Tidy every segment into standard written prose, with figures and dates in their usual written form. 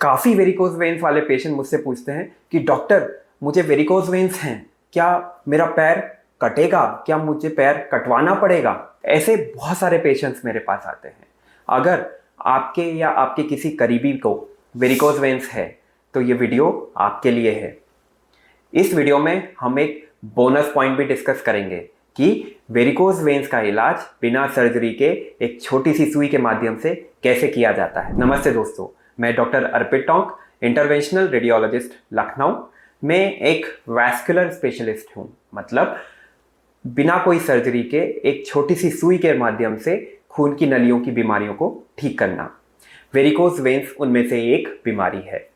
काफ़ी varicose veins वाले patient मुझसे पूछते हैं कि डॉक्टर मुझे वेरिकोज वेन्स हैं, क्या मेरा पैर कटेगा, क्या मुझे पैर कटवाना पड़ेगा। ऐसे बहुत सारे पेशेंट्स मेरे पास आते हैं। अगर आपके या आपके किसी करीबी को वेरिकोज वेन्स है तो ये वीडियो आपके लिए है। इस वीडियो में हम एक बोनस पॉइंट भी डिस्कस करेंगे कि वेरिकोज वेन्स का इलाज बिना सर्जरी के एक छोटी सी सुई के माध्यम से कैसे किया जाता है। नमस्ते दोस्तों, मैं डॉक्टर अर्पित टोंक, इंटरवेंशनल रेडियोलॉजिस्ट, लखनऊ। मैं एक वैस्कुलर स्पेशलिस्ट हूँ, मतलब बिना कोई सर्जरी के एक छोटी सी सुई के माध्यम से खून की नलियों की बीमारियों को ठीक करना। वेरिकोज वेन्स उनमें से एक बीमारी है।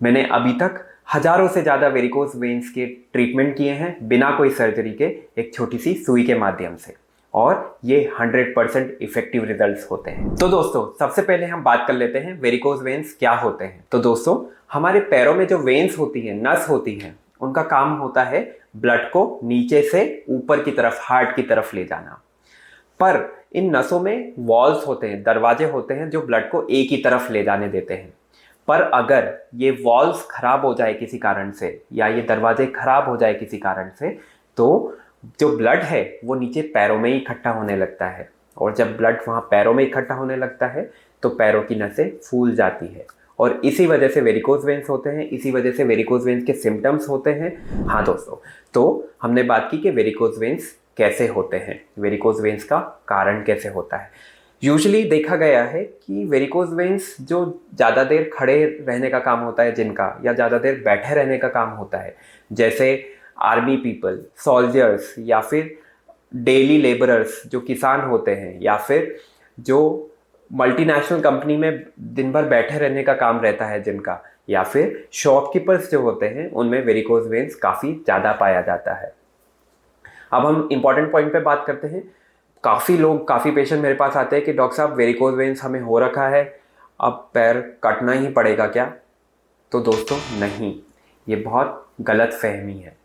मैंने अभी तक हजारों से ज़्यादा वेरिकोज वेन्स के ट्रीटमेंट किए हैं बिना कोई सर्जरी के एक छोटी सी सुई के माध्यम से, और ये 100% इफेक्टिव रिजल्ट्स होते हैं। तो दोस्तों, सबसे पहले हम बात कर लेते हैं वेरिकोज वेन्स क्या होते हैं। तो दोस्तों, हमारे पैरों में जो वेन्स होती है, नस होती है, उनका काम होता है ब्लड को नीचे से ऊपर की तरफ, हार्ट की तरफ ले जाना। पर इन नसों में वॉल्स होते हैं, दरवाजे होते हैं जो ब्लड को एक ही तरफ ले जाने देते हैं। पर अगर ये वॉल्स खराब हो जाए किसी कारण से, या ये दरवाजे खराब हो जाए किसी कारण से, तो जो ब्लड है वो नीचे पैरों में ही इकट्ठा होने लगता है। और जब ब्लड वहाँ पैरों में इकट्ठा होने लगता है तो पैरों की नसें फूल जाती है, और इसी वजह से वेरिकोज वेन्स होते हैं। इसी वजह से वेरिकोज वेन्स के सिम्टम्स होते हैं। हाँ दोस्तों, तो हमने बात की कि वेरिकोज वेन्स कैसे होते हैं, वेरिकोज वेन्स का कारण कैसे होता है। यूजुअली देखा गया है कि वेरिकोज वेन्स जो ज़्यादा देर खड़े रहने का काम होता है जिनका, या ज़्यादा देर बैठे रहने का काम होता है, जैसे आर्मी पीपल, सोल्जर्स, या फिर डेली लेबरर्स जो किसान होते हैं, या फिर जो मल्टीनेशनल कंपनी में दिन भर बैठे रहने का काम रहता है जिनका, या फिर शॉपकीपर्स जो होते हैं, उनमें वेरिकोज वेन्स काफ़ी ज़्यादा पाया जाता है। अब हम इंपॉर्टेंट पॉइंट पे बात करते हैं। काफ़ी पेशेंट मेरे पास आते हैं कि डॉक्टर साहब वेरिकोज वेन्स हमें हो रखा है, अब पैर कटना ही पड़ेगा क्या? तो दोस्तों नहीं, ये बहुत गलत फहमी है।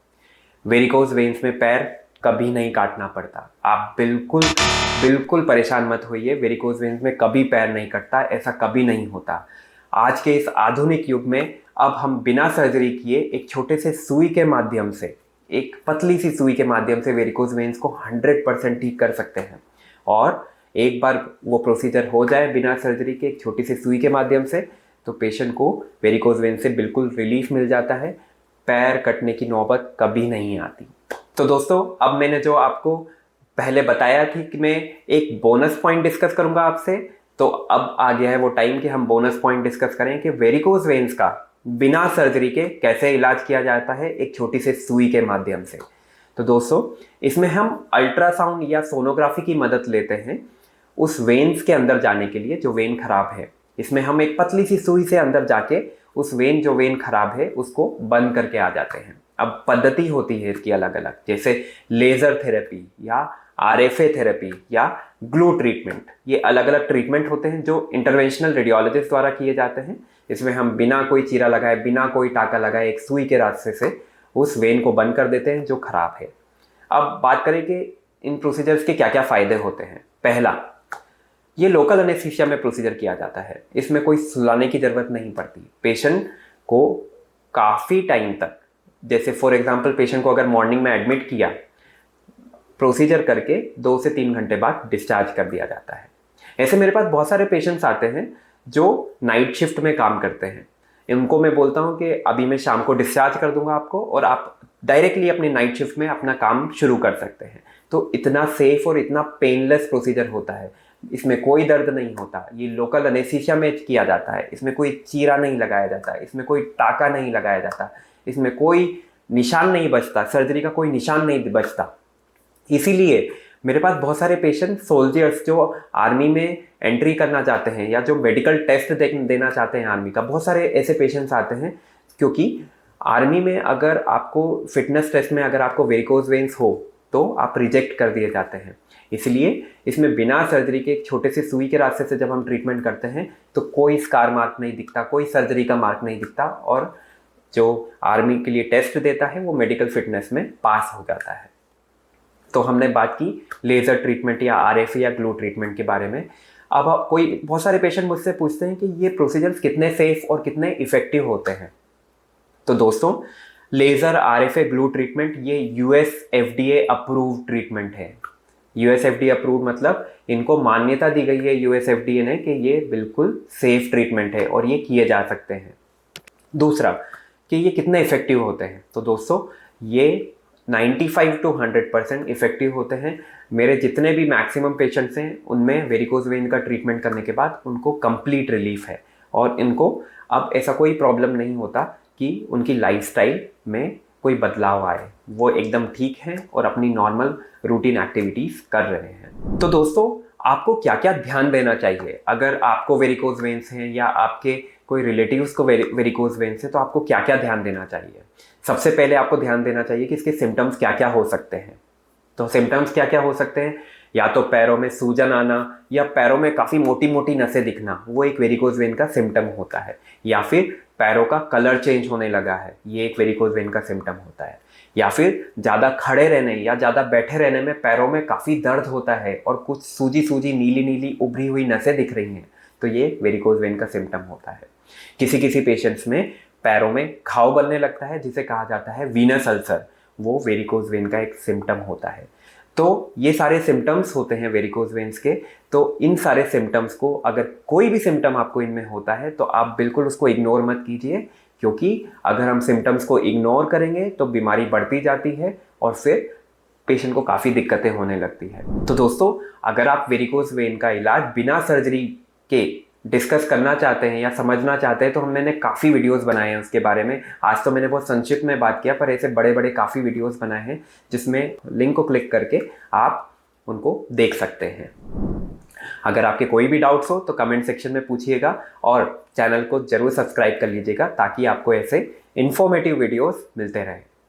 वेरिकोज वेन्स में पैर कभी नहीं काटना पड़ता। आप बिल्कुल परेशान मत होइए, वेरिकोज वेन्स में कभी पैर नहीं कटता, ऐसा कभी नहीं होता। आज के इस आधुनिक युग में अब हम बिना सर्जरी किए एक छोटे से सुई के माध्यम से, एक पतली सी सुई के माध्यम से वेरिकोज वेन्स को 100% ठीक कर सकते हैं। और एक बार वो प्रोसीजर हो जाए बिना सर्जरी के एक छोटी सी सुई के माध्यम से, तो पेशेंट को वेरिकोज वेन्स से बिल्कुल रिलीफ मिल जाता है। पैर कटने की नौबत कभी नहीं आती। तो दोस्तों, अब मैंने जो आपको पहले बताया थी कि मैं एक बोनस पॉइंट डिस्कस करूंगा आपसे, तो अब आ गया है वो टाइम कि हम बोनस पॉइंट डिस्कस करें कि वेरिकोज वेन्स का बिना सर्जरी के कैसे इलाज किया जाता है एक छोटी सी सुई के माध्यम से। तो दोस्तों, इसमें हम अल्ट्रासाउंड या सोनोग्राफी की मदद लेते हैं उस वेन्स के अंदर जाने के लिए जो वेन खराब है। इसमें हम एक पतली सी सुई से अंदर जाके उस जो वेन खराब है उसको बंद करके आ जाते हैं। अब पद्धति होती है इसकी अलग अलग, जैसे लेजर थेरेपी या आरएफए थेरेपी या ग्लू ट्रीटमेंट। ये अलग अलग ट्रीटमेंट होते हैं जो इंटरवेंशनल रेडियोलॉजिस्ट द्वारा किए जाते हैं। इसमें हम बिना कोई चीरा लगाए, बिना कोई टाका लगाए, एक सुई के रास्ते से उस वेन को बंद कर देते हैं जो खराब है। अब बात करें कि इन प्रोसीजर्स के क्या क्या फायदे होते हैं। पहला, ये लोकल एनेस्थीसिया में प्रोसीजर किया जाता है। इसमें कोई सुलाने की जरूरत नहीं पड़ती। पेशेंट को काफ़ी टाइम तक, जैसे फॉर एग्जांपल पेशेंट को अगर मॉर्निंग में एडमिट किया, प्रोसीजर करके 2 से 3 घंटे बाद डिस्चार्ज कर दिया जाता है। ऐसे मेरे पास बहुत सारे पेशेंट्स आते हैं जो नाइट शिफ्ट में काम करते हैं। इनको मैं बोलता हूँ कि अभी मैं शाम को डिस्चार्ज कर दूंगा आपको, और आप डायरेक्टली अपनी नाइट शिफ्ट में अपना काम शुरू कर सकते हैं। तो इतना सेफ और इतना पेनलेस प्रोसीजर होता है। इसमें कोई दर्द नहीं होता। ये लोकल एनेस्थीसिया में किया जाता है। इसमें कोई चीरा नहीं लगाया जाता, इसमें कोई टाका नहीं लगाया जाता, इसमें कोई निशान नहीं बचता, सर्जरी का कोई निशान नहीं बचता। इसीलिए मेरे पास बहुत सारे पेशेंट सोल्जर्स जो आर्मी में एंट्री करना चाहते हैं या जो मेडिकल टेस्ट देना चाहते हैं आर्मी का, बहुत सारे ऐसे पेशेंट्स आते हैं। क्योंकि आर्मी में अगर आपको फिटनेस टेस्ट में अगर आपको वेरिकोज वेन्स हो तो आप रिजेक्ट कर दिए जाते हैं। इसलिए इसमें बिना सर्जरी के एक छोटे से सुई के रास्ते से जब हम ट्रीटमेंट करते हैं तो कोई स्कार मार्क नहीं दिखता, कोई सर्जरी का मार्क नहीं दिखता, और जो आर्मी के लिए टेस्ट देता है वो मेडिकल फिटनेस में पास हो जाता है। तो हमने बात की लेज़र ट्रीटमेंट या आरएफए या ग्लू ट्रीटमेंट के बारे में। अब कोई बहुत सारे पेशेंट मुझसे पूछते हैं कि ये प्रोसीजर्स कितने सेफ और कितने इफेक्टिव होते हैं। तो दोस्तों, लेज़र RFA ग्लू ट्रीटमेंट ये US FDA अप्रूव्ड ट्रीटमेंट है। US FDA अप्रूव मतलब इनको मान्यता दी गई है US FDA ने कि ये बिल्कुल सेफ ट्रीटमेंट है और ये किए जा सकते हैं। दूसरा कि ये कितने इफेक्टिव होते हैं। तो दोस्तों, ये 95 to 100% इफेक्टिव होते हैं। मेरे जितने भी मैक्सिमम पेशेंट्स हैं उनमें वेरिकोज वेन का ट्रीटमेंट करने के बाद उनको कंप्लीट रिलीफ है और इनको अब ऐसा कोई प्रॉब्लम नहीं होता कि उनकी लाइफस्टाइल में कोई बदलाव आए। वो एकदम ठीक हैं और अपनी नॉर्मल रूटीन एक्टिविटीज़ कर रहे हैं। तो दोस्तों, आपको क्या क्या ध्यान देना चाहिए अगर आपको वेरिकोज वेन्स हैं या आपके कोई रिलेटिव्स को वेरिकोज वेन्स है, तो आपको क्या क्या ध्यान देना चाहिए। सबसे पहले आपको ध्यान देना चाहिए कि इसके सिम्टम्स क्या क्या हो सकते हैं। तो सिम्टम्स क्या क्या हो सकते हैं, या तो पैरों में सूजन आना या पैरों में काफ़ी मोटी मोटी नसें दिखना, वो एक वेरिकोज वेन का सिम्टम होता है। या फिर पैरों का कलर चेंज होने लगा है, ये एक वेरिकोज वेन का सिम्टम होता है। या फिर ज़्यादा खड़े रहने या ज़्यादा बैठे रहने में पैरों में काफ़ी दर्द होता है और कुछ सूजी सूजी नीली नीली उभरी हुई नसें दिख रही हैं, तो ये वेरिकोज वेन का सिम्टम होता है। किसी किसी पेशेंट्स में पैरों में घाव बनने लगता है जिसे कहा जाता है वीनस अल्सर, वो वेरिकोज वेन का एक सिम्टम होता है। तो ये सारे सिम्टम्स होते हैं वेरिकोज वेन्स के। तो इन सारे सिम्टम्स को, अगर कोई भी सिम्टम आपको इनमें होता है तो आप बिल्कुल उसको इग्नोर मत कीजिए, क्योंकि अगर हम सिम्टम्स को इग्नोर करेंगे तो बीमारी बढ़ती जाती है और फिर पेशेंट को काफ़ी दिक्कतें होने लगती है। तो दोस्तों, अगर आप वेरिकोज वेन का इलाज बिना सर्जरी के डिस्कस करना चाहते हैं या समझना चाहते हैं, तो मैंने काफ़ी वीडियोस बनाए हैं उसके बारे में। आज तो मैंने बहुत संक्षिप्त में बात किया, पर ऐसे बड़े बड़े काफ़ी वीडियोस बनाए हैं जिसमें लिंक को क्लिक करके आप उनको देख सकते हैं। अगर आपके कोई भी डाउट्स हो तो कमेंट सेक्शन में पूछिएगा और चैनल को ज़रूर सब्सक्राइब कर लीजिएगा ताकि आपको ऐसे इन्फॉर्मेटिव वीडियोस मिलते रहें।